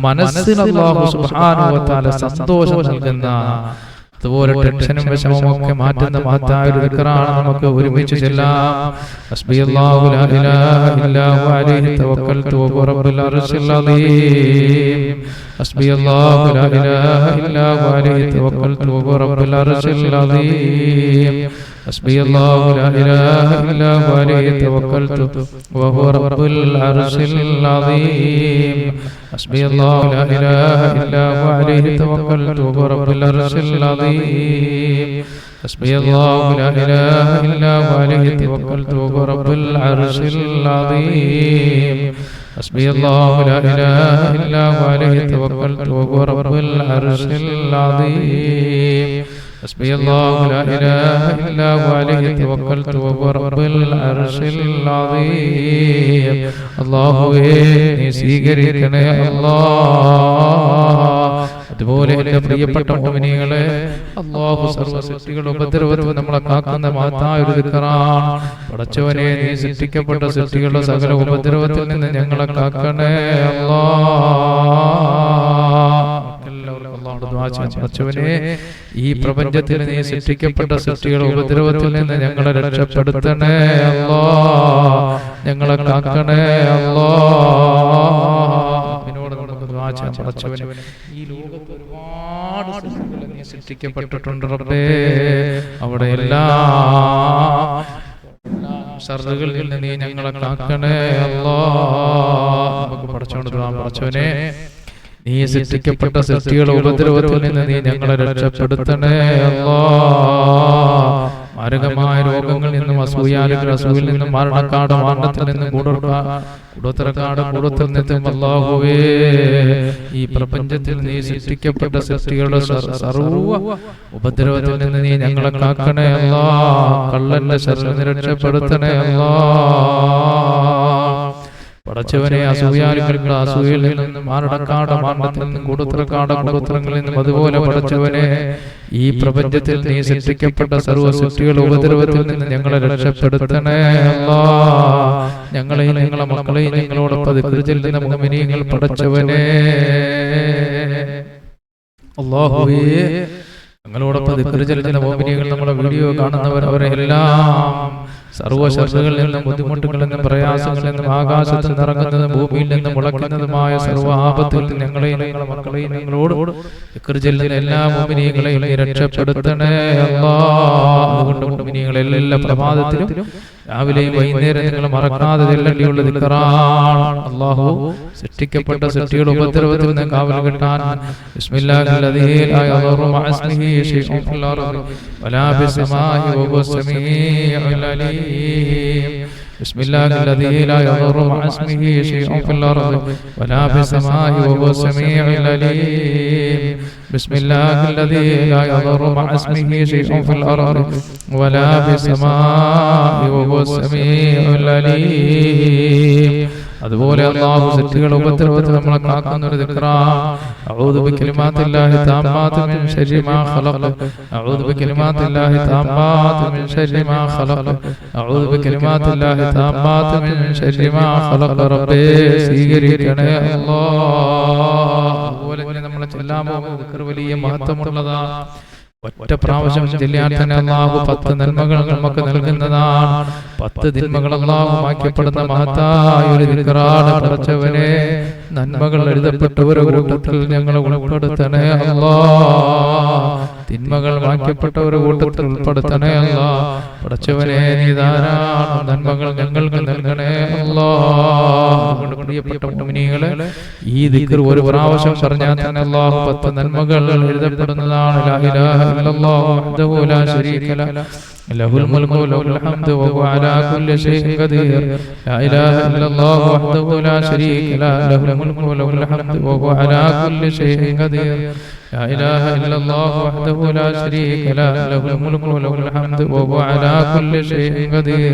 മനസ്സിന് അല്ലാഹു സുബ്ഹാനഹു വ തആല സന്തോഷം നൽകുന്ന അതുപോലെ ടെൻഷനും വിഷമവും ഒക്കെ മാറ്റുന്ന മഹത്തായ ഒരു ദിക്റാണ്. നമുക്ക് ഒരുമിച്ച് ചെല്ലാം. ഹസ്ബിയല്ലാഹു ലാ ഇലാഹ ഇല്ലാ ഹുവ അലൈഹി തവക്കൽതു വഹുവ റബ്ബുൽ അർശിൽ അദീം. ഹസ്ബിയല്ലാഹു ലാ ഇലാഹ ഇല്ലാ ഹുവ അലൈഹി തവക്കൽതു വഹുവ റബ്ബുൽ അർശിൽ അദീം. ഹസ്ബിയല്ലാഹു ലാ ഇലാഹ ഇല്ലാ ഹുവ അലൈഹി തവക്കൽതു വഹുവ റബ്ബുൽ അർശിൽ അദീം. ഹസ്ബിയല്ലാഹു ലാ ഇലാഹ ഇല്ലാ ഹുവ അലൈഹി തവക്കൽതു വഹുവ റബ്ബുൽ അർശിൽ അദീം. ഹസ്ബിയല്ലാഹു ലാ ഇലാഹ ഇല്ലാ ഹുവ അലൈഹി തവക്കൽതു വഹുവ റബ്ബുൽ അർശിൽ അദീം. ഹസ്ബിയല്ലാഹു ലാ ഇലാഹ ഇല്ലാ ഹുവ അലൈഹി തവക്കൽതു വഹുവ റബ്ബുൽ അർശിൽ അദീം. ഹസ്ബിയല്ലാഹു ലാ ഇലാഹ ഇല്ലാ ഹുവ അലൈഹി തവക്കൽതു വഹുവ റബ്ബുൽ അർശിൽ അദീം. അല്ലാഹുവേ നീ സ്വീകരിക്കണേ അല്ലാഹ്. അതുപോലെ എൻ്റെ പ്രിയപ്പെട്ട മുഅ്മിനീങ്ങളെ, അല്ലാഹു സർവ്വ സൃഷ്ടികളുടെ ഉപദ്രവത്തിൽ നമ്മളെ കാക്കുന്ന മഹത്തായ ഒരു ദിക്റാണ്. പടച്ചവനെ നീ സൃഷ്ടിക്കപ്പെട്ട സൃഷ്ടികളുടെ സകല ഉപദ്രവത്തിൽ നിന്ന് ഞങ്ങളെ കാക്കണേ പടച്ചവനെ, ഈ പ്രപഞ്ചത്തിൽ നീ സൃഷ്ടിക്കപ്പെട്ട സൃഷ്ടികളുടെ ഉപദ്രവത്തിൽ നിന്ന് ഞങ്ങളെ രക്ഷപ്പെടുത്തണേ അല്ലാഹ്, ഞങ്ങളെ കാക്കണേ അല്ലാഹ്. ഈ ലോകത്ത് ഒരുപാട് സൃഷ്ടികൾ നീ സൃഷ്ടിക്കപ്പെട്ടിട്ടുണ്ട് റബ്ബേ. അവിടെ എല്ലാ ശർറുകളിൽ നിന്ന് നീ ഞങ്ങളെ കാക്കണേ അല്ലാഹ്. നമുക്ക് പടച്ചോണ്ട് പടച്ചവനെ, നീ സൃഷ്ടിക്കപ്പെട്ട സൃഷ്ടികളുടെ ഉപദ്രവത്തിൽ നിന്ന് നീ ഞങ്ങളെ രക്ഷപ്പെടുത്തണേ അല്ലാഹ്. മാരകമായ രോഗങ്ങളിൽ നിന്നും, അസൂയാലുകൾ അസൂയിൽ നിന്നും, മരണക്കാട് മരണത്തിൽ നിന്നും, കൂടോത്തരക്കാട് കൂടത്തിൽ നിന്നും അല്ലാഹുവേ, ഈ പ്രപഞ്ചത്തിൽ നീ സൃഷ്ടിക്കപ്പെട്ട സൃഷ്ടികളുടെ സർവ്വ ഉപദ്രവത്തിൽ നിന്ന് നീ ഞങ്ങളെ കാക്കണേ അല്ലാഹ്. കള്ളന്റെ ശരീരം രക്ഷപ്പെടുത്തണേ അല്ലാഹ്. പടച്ചവനെ, അസൂയാലുകൾക്ക് അസൂയയിൽ നിന്നും, മാരടക്കാട് മരണത്തിൽ നിന്നും, കൂടോത്തരക്കാട് കൂടോത്തരങ്ങളിൽ നിന്നും, അതുപോലെ പടച്ചവനെ ഈ പ്രപഞ്ചത്തിൽ നീ സൃഷ്ടിക്കപ്പെട്ട സർവ്വ സൃഷ്ടികളുടെ ഉപദ്രവത്തിൽ നിന്ന് ഞങ്ങളെ രക്ഷപ്പെടുത്തണേ അല്ലാഹ്. ഞങ്ങളെയും ഞങ്ങളെ മക്കളെയും ഞങ്ങളോടൊപ്പം ദിക്ർ ചൊല്ലുന്ന മുഅ്മിനീങ്ങൾ പടച്ചവനെ അല്ലാഹുവേ, ഞങ്ങളോടൊപ്പം ദിക്ർ ചൊല്ലുന്ന മുഅ്മിനീങ്ങൾ, നമ്മളെ വീഡിയോ കാണുന്നവർ, അവരെ എല്ലാം സർവ്വ ശർറുകളിൽ നിന്നും, ബുദ്ധിമുട്ടുകളിൽ നിന്നും, പ്രയാസങ്ങളിൽ നിന്നും, ആകാശത്ത് നിന്ന് ഇറങ്ങുന്നതും ഭൂമിയിൽ നിന്നും മുളയ്ക്കുന്നതുമായ സർവ്വ ആപത്തിൽ നിന്ന് ഞങ്ങളെയും ഞങ്ങളെ മക്കളെയും ഞങ്ങളോട് ദിക്ർ ചൊല്ലുന്ന എല്ലാ മുഅ്മിനീങ്ങളെയും നീ രക്ഷപ്പെടുത്തണേ അല്ലാഹ്. അതുകൊണ്ട് മുഅ്മിനീങ്ങളെ എല്ലാ പ്രഭാതത്തിലും രാവിലെയും വൈകുന്നേരം നിങ്ങൾ മറക്കാതെ ചെല്ലേണ്ടിയുള്ള ദിക്റാണ്. അല്ലാഹു സൃഷ്ടിക്കപ്പെട്ട സൃഷ്ടികളുടെ ഉപദ്രവത്തിൽ നിന്ന് കാവൽ കിട്ടാൻ ബിസ്മില്ലാഹില്ലദീ ലാ യദുറു മഅ ഇസ്മിഹി ശൈഉൻ ഫിൽ അർദി വലാ ഫിസ് സമാഇ വഹുവ സമീഉൽ അലീം. ബിസ്മില്ലാഹില്ലദീ ലാ യദുറു മഅ ഇസ്മിഹി ശൈഉൻ ഫിൽ അർദി വലാ ഫിസ് സമാഇ വഹുവ സമീഉൽ അലീം. ബിസ്മില്ലാഹില്ലദീ ലാ യദുറു മഅ ഇസ്മിഹി ശൈഉൻ ഫിൽ അർദി വലാ ഫിസ് സമാഇ വഹുവ സമീഉൽ അലീം. അതുപോലെ അല്ലാഹു സൃഷ്ടികളുടെ ഉപദ്രവത്തിൽ നമ്മളെ കാക്കുന്ന ഒരു ദിക്റാണ്. അഊദു ബികലിമാത്തില്ലാഹി തമ്മാത്തി മിൻ ശർരി മാ ഖലഖ. അഊദു ബികലിമാത്തില്ലാഹി തമ്മാത്തി മിൻ ശർരി മാ ഖലഖ. അഊദു ബികലിമാത്തില്ലാഹി തമ്മാത്തി മിൻ ശർരി മാ ഖലഖ. റബ്ബേ സ്വീകരിക്കണേ അല്ലാഹ്. അതുപോലെ നമ്മളെ ചൊല്ലാൻ പോകുന്ന ദിക്ർ വലിയ മഹത്വമുള്ളതാണ്. ഒറ്റ പ്രാവശ്യം ചൊല്ലിയാൽ തന്നെ അല്ലാഹു 10 നന്മകൾ നമുക്ക് നൽകുന്നതാണ്. 10 തിന്മകൾ അല്ലാഹു മായ്ക്കപ്പെടുന്ന മഹത്തായ ഒരു ദിക്റാണ്. പടച്ചവനെ, നന്മകൾ എഴുതപ്പെട്ടവരുടെ കൂട്ടത്തിൽ ഞങ്ങളെ ഉൾപ്പെടുത്തണേ അല്ലാഹ്. തിന്മകൾ മായ്ക്കപ്പെട്ട ഒരു കൂട്ടത്തിൽ ഉൾപ്പെടുത്തണേ അല്ലാഹ്. പടച്ചവനെ, നീ ധാരാളം നന്മകൾ ഞങ്ങൾക്ക് നൽകണേ അല്ലാഹ്. പ്രിയപ്പെട്ട മുഅ്മിനീങ്ങളെ, ഈ ദിക്ർ ഒരു പ്രാവശ്യം പറഞ്ഞാൽ തന്നെ അല്ലാഹു 10 നന്മകൾ എഴുതപ്പെടുന്നതാണ്. ലാ ഇലാഹ ഇല്ലല്ലാഹു വഹ്ദഹു ലാ ശരീക ലഹു ലഹുൽ മുൽക്കു വലഹുൽ ഹംദു വഹുവ അലാ കുല്ലി ഷൈഇൻ ഖദീർ. ലാ ഇലാഹ ഇല്ലല്ലാഹു വഹ്ദഹു ലാ ശരീക ലഹു ലഹുൽ മുൽക്കു വലഹുൽ ഹംദു വഹുവ അലാ കുല്ലി ഷൈഇൻ ഖദീർ. لا إله إلا الله وحده لا شريك له له الملك وله الحمد وهو على كل شيء قدير.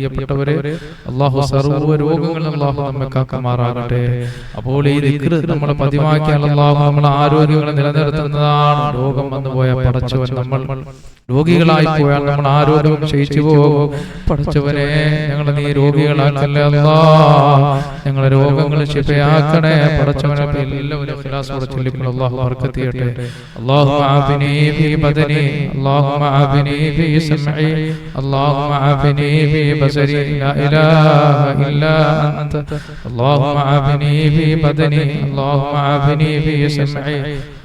പ്രിയപ്പെട്ടവരെ, അല്ലാഹു സർവ്വ രോഗങ്ങളിൽ അല്ലാഹു നമ്മെ കാക്കുമാറാകട്ടെ. അപ്പോൾ ഈ ദിക്ർ നമ്മൾ പതിവാക്കിയാൽ അല്ലാഹു നമ്മുടെ ആരോഗ്യങ്ങളെ നിലനിർത്തുന്നതാണ്. രോഗം വന്നുപോയ പടച്ചവൻ, നമ്മൾ രോഗികളായി പോയാൽ നമ്മൾ ആരോഗ്യം ക്ഷയിച്ചു പോകും. പടച്ചവനെ, ഞങ്ങളെ നീ രോഗികളാക്കല്ലേ അല്ലാ, ഞങ്ങളെ രോഗങ്ങൾ ശിഫയാക്കണേ പടച്ചവനെ. എല്ലാവരും ഇഖ്ലാസോടെ ചൊല്ലിക്കൊണ്ട് അല്ലാഹു ബർക്കത്ത് ചെയ്യട്ടെ. അല്ലാഹുമ്മ ആഫിനി ഫീ ബദനി, അല്ലാഹുമ്മ ആഫിനി ഫീ സമഇ, അല്ലാഹുമ്മ ആഫിനി ഫീ ബസരി, ലാ ഇലാഹ ഇല്ലാ അൻത. അല്ലാഹുമ്മ ആഫിനി ഫീ ബദനി, അല്ലാഹുമ്മ ആഫിനി ഫീ സമഇ,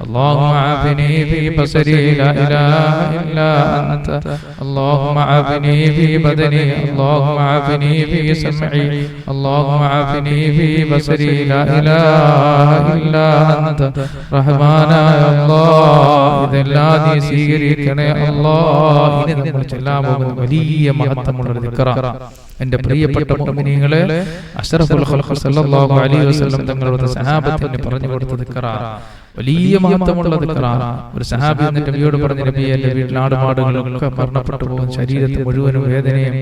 അല്ലാഹുമ്മ ആഫിനി ഫീ ബസരി, ലാ ഇലാഹ ഇല്ലാ അൻത. അല്ലാഹുമ്മ ആഫിനി ഫീ ബദനി, അല്ലാഹുമ്മ ആഫിനി ഫീ സമഇ, അല്ലാഹുമ്മ ആഫിനി ഫീ ബസരി, ലാ ഇലാഹ ഇല്ലാ അൻത. റഹ്മാനായ അല്ലാഹ്, ഇതെല്ലാം നീ സ്വീകരിക്കണേ അല്ലാഹ്. ഇനി നമ്മൾ ചൊല്ലാൻ പോകുന്ന വലിയ മഹത്വമുള്ള ദിക്റാണ്. എന്റെ പ്രിയപ്പെട്ട മുഅ്മിനീങ്ങളെ, അഷ്റഫുൽ ഖൽഖ് സല്ലല്ലാഹു അലൈഹി വസല്ലം തങ്ങളുടെ സഹാബത്തിന് പറഞ്ഞു കൊടുത്ത ദിക്റാണ്. വലിയ മഹത്വമുള്ള ദിക്റാണ്. ഒരു സഹാബി എന്നിട്ട് നബിയോട് പറഞ്ഞു, നബിയെ, എന്റെ വീട്ടിൽ ആടുമാടുകളൊക്കെ മരണപ്പെട്ടു പോകും, ശരീരത്തിൽ മുഴുവനും വേദനയും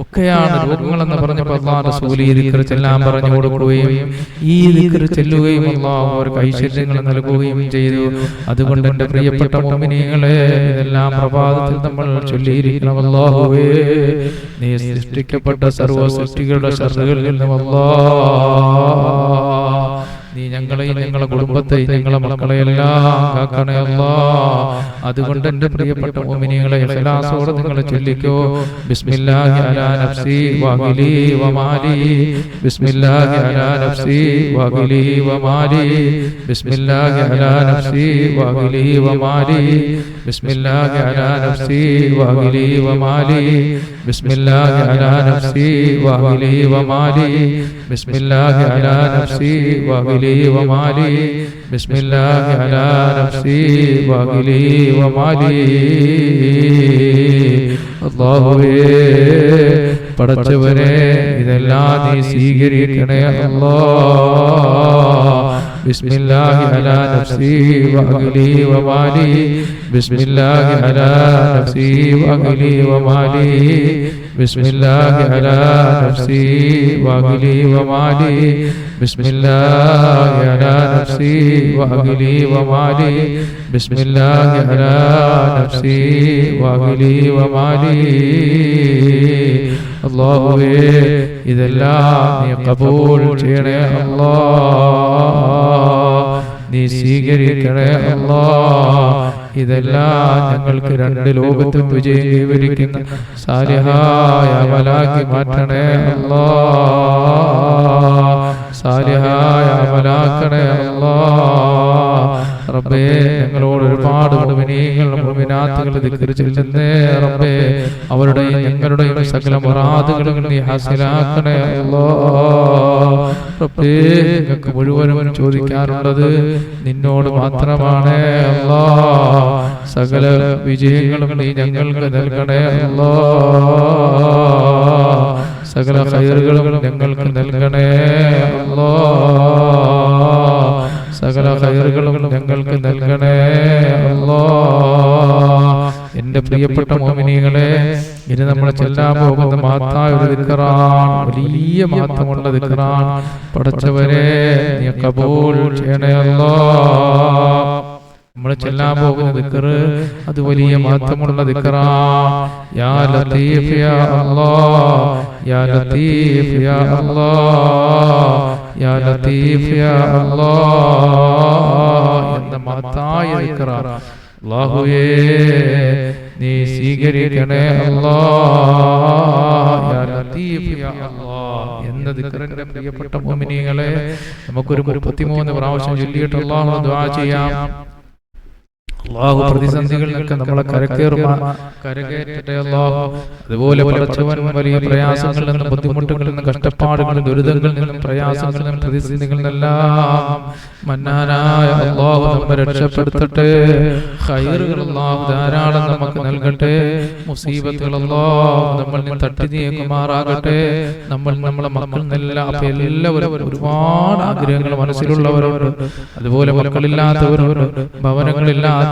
ഒക്കെയാണ്, രോഗങ്ങളെന്ന് പറഞ്ഞപ്പോൾ അല്ലാഹുവിന്റെ റസൂൽ ഈ ദിക്ർ ചെല്ലാൻ പറഞ്ഞു കൊടുക്കുകയും ഈ ദിക്ർ ചെല്ലുകയും അല്ലാഹു അവർക്ക് ഐശ്വര്യങ്ങൾ നൽകുകയും ചെയ്തു. അതുകൊണ്ട് എന്റെ പ്രിയപ്പെട്ട മുഅ്മിനീങ്ങളെ, ഇതെല്ലാം പ്രഭാതത്തിൽ നമ്മൾ ചൊല്ലിയിരിക്കണം. അല്ലാഹുവേ, നീ സൃഷ്ടിക്കപ്പെട്ട സർവ്വ സൃഷ്ടികളുടെ ശർറുകളിൽ നിന്നും അല്ലാഹ് നീ ഞങ്ങളെയും ഞങ്ങളുടെ കുടുംബത്തെയും ഞങ്ങളുടെ മക്കളെയെല്ലാം കാക്കണേ അല്ലാഹ്. അതുകൊണ്ട് എന്റെ പ്രിയപ്പെട്ട മുഅ്മിനീങ്ങളെ, ഇഖ്ലാസോടെ നിങ്ങൾ ചൊല്ലിക്കോ. ബിസ്മില്ലാഹി അലാ നഫ്സി വഅഹ്ലി വമാലി, ബിസ്മില്ലാഹി അലാ നഫ്സി വഅഹ്ലി വമാലി, ബിസ്മില്ലാഹി അലാ നഫ്സി വഅഹ്ലി വമാലി, ബിസ്മില്ലാഹി അലാ നഫ്സി വഅഹ്ലി വമാലി, ബിസ്മില്ലാഹി അലാ നഫ്സി വഅഹ്ലി വമാലി, ബിസ്മില്ലാഹി അലാ നഫ്സി വഅഹ്ലി വമാലി, ബിസ്മില്ലാഹി അലാ നഫ്സി വഅഹ്ലി വമാലി. അല്ലാഹുവേ, പടച്ചവനെ, ഇതെല്ലാം നീ സ്വീകരിക്കണേ അല്ലാഹ്. ബിസ്മില്ലാഹി അലാ നഫ്സി വഅഹ്ലി വമാലി, ബിസ്മില്ലാഹി അലാ നഫ്സി വഅഹ്ലി വമാലി, ബിസ്മില്ലാഹി അലാ നഫ്സി വഅഹ്ലി വമാലി, ബിസ്മില്ലാഹി അലാ നഫ്സി വഅഹ്ലി വമാലി, ബിസ്മില്ലാഹി അലാ നഫ്സി വഅഹ്ലി വമാലി. അല്ലാഹുവേ, ഇതെല്ലാം നീ കബൂൽ ചെയ്യണേ അല്ലാഹ്, നീ സ്വീകരിക്കണേ അല്ലാഹ്. ഇതെല്ലാം ഞങ്ങൾക്ക് രണ്ട് ലോകത്തും വിജയം കൈവരിക്കുന്ന സാലിഹായ അമലാക്കി മാറ്റണേ അല്ലാഹ്, സാലിഹായ അമലാക്കണേ അല്ലാഹ്. റബ്ബേ, ഞങ്ങളോട് ഒരുപാട് മുഅ്മിനീങ്ങൾ മുഅ്മിനാത്തുകൾ ദിക്ർ ചൊല്ലുന്നേ റബ്ബേ, അവരുടെയും ഞങ്ങളുടെയും സകല മുറാദുകളും നീ ഹാസിലാക്കണേ അല്ലാഹ്. റബ്ബേ, ഞങ്ങൾക്ക് മുഴുവനും ചോദിക്കാനുള്ളത് നിന്നോട് മാത്രമാണ് അല്ലാഹ്. സകല വിജയങ്ങളും നീ ഞങ്ങൾക്ക് നൽകണേ അല്ലാഹ്, സകല ഖൈറുകളും ഞങ്ങൾക്ക് നൽകണേ അല്ലാഹ്, സകല ഖൈറുകളും ഞങ്ങൾക്ക് നൽകണേ അല്ലാഹ്. എന്റെ പ്രിയപ്പെട്ട മുഅ്മിനീങ്ങളെ, ഇനി നമ്മൾ ചെല്ലാൻ പോകുന്ന മഹത്തായ ഒരു ദിക്റാണ്, വലിയ മഹത്വമുള്ള ദിക്റാണ്. പടച്ചവനെ, നീ കബൂൽ ചെയ്യണേ അല്ലാഹ്. നമ്മൾ ചെല്ലാൻ പോകുന്ന ദിക്ർ അത് വലിയ മഹത്വമുള്ള ദിക്റാണ്. യാ ലത്തീഫ് യാ അല്ലാഹ്, യാ ലത്തീഫ് യാ അല്ലാഹ്, യാ ലത്തീഫ് യാ അല്ലാഹ് എന്ന മഹത്തായ ദിക്റാണ്. അല്ലാഹുവേ, നീ സ്വീകരിക്കണേ അല്ലാഹ്. യാ ലത്തീഫ് യാ അല്ലാഹ് എന്ന ദിക്റിന്റെ പ്രിയപ്പെട്ട മുഅ്മിനീങ്ങളെ, നമുക്കൊരു 33 പ്രാവശ്യം ചൊല്ലിയിട്ട് അല്ലാഹു ദുആ ചെയ്യാം. അല്ലാഹു പ്രതിസന്ധികളിലൊക്കെ നമ്മളെ കരകയറ്റട്ടെ അല്ലാഹു. അതുപോലെ പടച്ചവൻ വലിയ പ്രയാസങ്ങളിൽ നിന്നും ബുദ്ധിമുട്ടുകളിൽ നിന്നും കഷ്ടപ്പാടുകളിൽ നിന്നും ദുരിതങ്ങളിൽ നിന്നും പ്രയാസങ്ങളിൽ നിന്നും പ്രതിസന്ധികളിൽ നിന്നെല്ലാം മന്നാനായ അല്ലാഹു നമ്മെ രക്ഷപ്പെടുത്തട്ടെ. ഖൈറുകൾ അല്ലാഹു ധാരാളം നമുക്ക് നൽകട്ടെ. മുസീബത്തുകൾ അല്ലാഹു നമ്മളിൽ നിന്ന് തട്ടി നീക്കുമാറാകട്ടെ. നമ്മളെ മക്കളിൽ നിന്നെല്ലാം എല്ലാവരും ഒരുപാട് ആഗ്രഹങ്ങൾ മനസ്സിലുള്ളവരുണ്ട്. അതുപോലെ മക്കളില്ലാത്തവരുണ്ട്, ഭവനങ്ങളില്ലാത്ത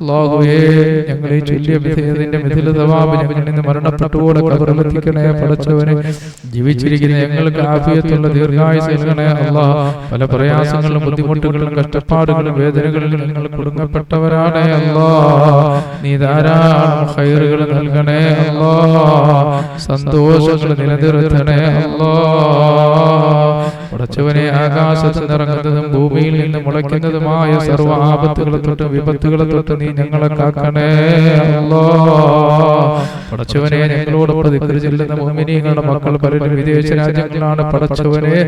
അല്ലാഹുവേ ഞങ്ങളെ ചൊല്ലിയ വിധേയത്തിന്റെ മിഥില തവാബ് ഞങ്ങളിൽ നിന്ന് മരണപ്പെട്ടുപോടെ ഖബറിലെത്തിക്കണേ പടച്ചവനെ. ജീവിച്ചിരിക്കുന്ന ഞങ്ങൾക്ക് ആഫിയത്തുള്ള ദീർഘായുസ്സ് നൽകണേ അല്ലാഹ്. പല പ്രയാസങ്ങളും ബുദ്ധിമുട്ടുകളും കഷ്ടപ്പാടുകളും വേദനകളിലും ഞങ്ങൾ കുടുങ്ങപ്പെട്ടവരാണ് അല്ലാഹ്. നീ ധാരാളം ഖൈറുകൾ നൽകണേ അല്ലാഹ്. സന്തോഷങ്ങൾ നിലനിർത്തണേ അല്ലാഹ്. പടച്ചവനെ ആകാശത്ത് നിറങ്ങുന്നതും ഭൂമിയിൽ നിന്ന് മുളയ്ക്കുന്നതുമായ സർവ്വ ആപത്തുകളെ തൊട്ട് വിപത്തുകളെ തൊട്ട് നീ ഞങ്ങളെ കാക്കണേ അല്ലാഹ്. പടച്ചവനെ ഞങ്ങളോടൊപ്പം ദിക്ർ ചൊല്ലുന്ന മുഅ്മിനീങ്ങളുടെ മക്കൾ പലരും വിദേശ രാജ്യങ്ങളിലാണ് പടച്ചവനെ.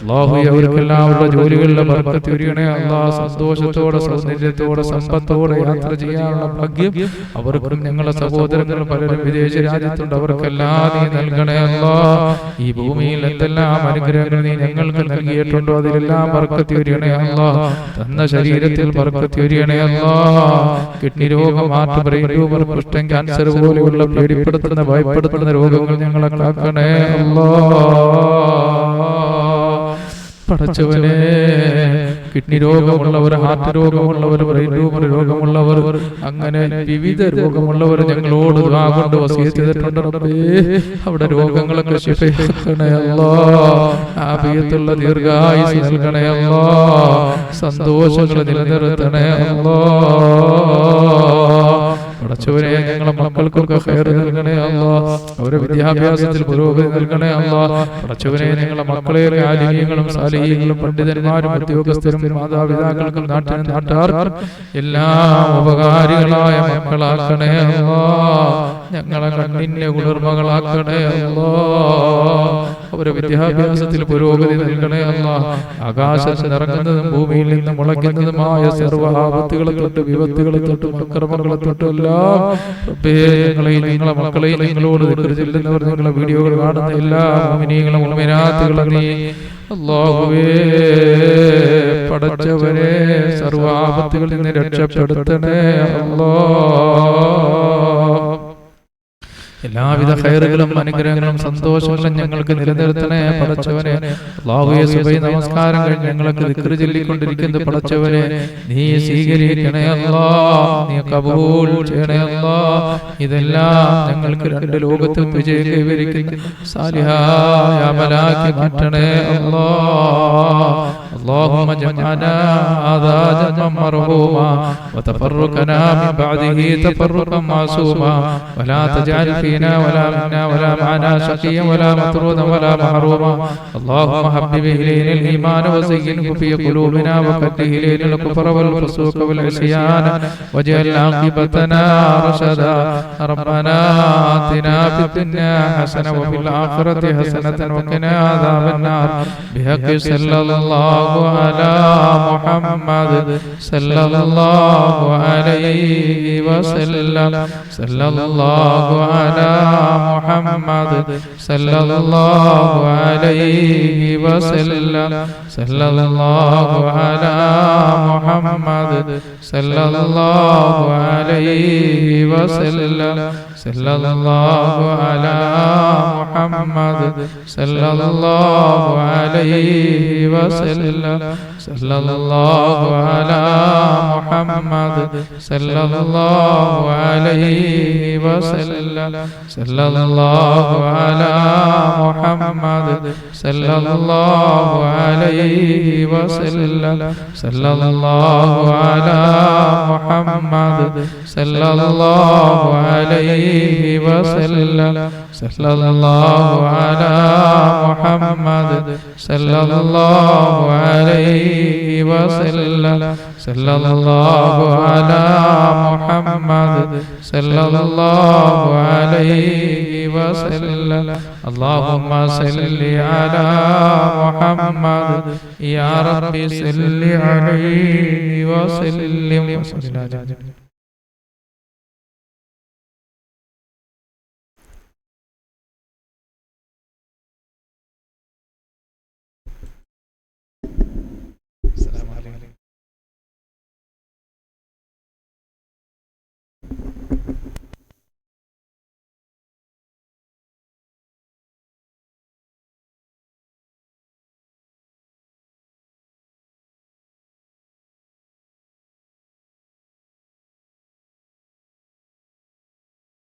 അല്ലാഹു അവർക്കെല്ലാം അവരുടെ ജോലികളിലെ ബർക്കത്ത് ചൊരിയണേ അല്ലാഹ്. സന്തോഷത്തോടെ സൗന്ദര്യത്തോടെ സമ്പത്തോടെ യാത്ര ചെയ്യാനുള്ള ഭാഗ്യം അവർക്കും ഞങ്ങളുടെ സഹോദരങ്ങൾ പലരും വിദേശ രാജ്യത്തുണ്ട്. അവർക്കെല്ലാം നീ നൽകണേ അല്ലാഹ്. ഈ ഭൂമിയിൽ എന്തെല്ലാം അനുഗ്രഹങ്ങൾ നീ ഞങ്ങൾക്ക് നൽകിയിട്ടുണ്ടോ അതിലെല്ലാം ബർക്കത്ത് ചൊരിയണേ അല്ലാഹ്. തന്ന ശരീരത്തിൽ ബർക്കത്ത് ചൊരിയണേ അല്ലാഹ്. കിഡ്നി രോഗം, ഹാർട്ട്, ബ്രെയിൻ ട്യൂമർ, കുഷ്ഠം, ക്യാൻസർ പോലെയുള്ള പേടിപ്പെടുത്തുന്ന ഭയപ്പെടുത്തുന്ന രോഗങ്ങൾ ഞങ്ങളെ കാക്കണേ അല്ലാഹ്. പടച്ചവനെ കിഡ്നി രോഗമുള്ളവർ, ഹാർട്ട് രോഗമുള്ളവർ, ബ്രെയിൻ ട്യൂമർ രോഗമുള്ളവർ, അങ്ങനെ വിവിധ രോഗമുള്ളവർ ഞങ്ങളോട് ദുആ കൊണ്ട് വസിയത്ത് ചെയ്തിട്ടുണ്ട് റബ്ബേ. അവിടെ രോഗങ്ങളൊക്കെ ശിഫയാക്കണേ അല്ലാഹ്. ആഫിയത്തുള്ള ദീർഘായുസ്സ് നൽകണേ അല്ലാഹ്. സന്തോഷങ്ങൾ നിലനിർത്തണേ അല്ലാഹ്. പടച്ചവനെ ഞങ്ങളെ മക്കൾക്കൊക്കെ ഖൈർ നൽകണേ അല്ലാഹ്. അവരുടെ വിദ്യാഭ്യാസത്തിൽ പുരോഗതി നൽകണേ അല്ലാഹ്. പടച്ചവനെ ഞങ്ങളെ മക്കളെ ആലിമീങ്ങളും സാലിഹീങ്ങളും പണ്ഡിതന്മാരും ഉദ്യോഗസ്ഥരും മാതാപിതാക്കൾക്കും നാട്ടിനും നാട്ടുകാർക്കും എല്ലാം ഉപകാരികളായ മക്കളാക്കണേ അല്ലാഹ്. ഞങ്ങളെ കണ്ണിന്റെ കുളിർമകളാക്കണേ അല്ലാഹ്. അവരുടെ വിദ്യാഭ്യാസത്തിൽ പുരോഗതി നൽകണേ അല്ലാഹ്. ആകാശത്ത് നിറങ്ങുന്നതും ഭൂമിയിൽ നിന്ന് മുളയ്ക്കുന്നതുമായ സർവ്വ ആപത്തുകളെ തൊട്ട് വിപത്തുകളെ തൊട്ടും അക്രമങ്ങളെ തൊട്ടും എല്ലാം റബ്ബേ ഞങ്ങളെയും ഞങ്ങളെ മക്കളെയും നിങ്ങളോട് ദിക്ർ ചൊല്ലുന്നവർ നിങ്ങളെ വീഡിയോകൾ കാണുന്ന എല്ലാ മുഅ്മിനീങ്ങളും മുഅ്മിനാത്തുകളും നീ അല്ലാഹുവേ പടച്ചവനെ സർവ്വ ആപത്തുകളിൽ നിന്ന് രക്ഷപ്പെടുത്തണേ അല്ലാഹ്. എല്ലാവിധ ഖൈറുകളും അനുഗ്രഹങ്ങളും സന്തോഷങ്ങളും ഞങ്ങൾക്ക് നിലനിർത്തണേ പടച്ചവനെ. അല്ലാഹുവേ സുബഹി നമസ്കാരം കഴിഞ്ഞ് ഞങ്ങൾക്ക് ദിക്ർ ചൊല്ലിക്കൊണ്ടിരിക്കുന്ന പടച്ചവനെ നീ സ്വീകരിക്കണേ അല്ലാഹ്. നീ കബൂൽ ചെയ്യണേ അല്ലാഹ്. ഇതെല്ലാം ഞങ്ങൾക്ക് രണ്ട് ലോകത്തും വിജയം കൈവരിക്കുന്ന സാലിഹായ അമലാക്കി മാറ്റണേ അല്ലാഹ്. اللهم اجعلنا هذا جمعا مرحوما وتفرقنا من بعده تفرقا معصوما ولا تجعل فينا ولا منا ولا معنا شقيا ولا مطرودا ولا محروما. اللهم حبب إلينا الإيمان وزينه في قلوبنا وكره إلينا الكفر والفسوق والعصيان واجعل عاقبتنا رشدا. ربنا آتنا في الدنيا حسنة وفي الآخرة حسنة وقنا عذاب النار بحق صلى الله على محمد صلى الله عليه وسلم. صلى الله على محمد صلى الله عليه وسلم. صلى الله على محمد صلى الله عليه وسلم. صلى الله على محمد صلى الله عليه وسلم. صلى الله على محمد صلى الله عليه وسلم. صلى الله على محمد صلى الله عليه وسلم. صلى الله على محمد صلى الله عليه وسلم. صلى الله على محمد صلى الله عليه وسلم. صلى الله على محمد صلى الله عليه وسلم. اللهم صل على محمد يا رب صل عليه وسلم.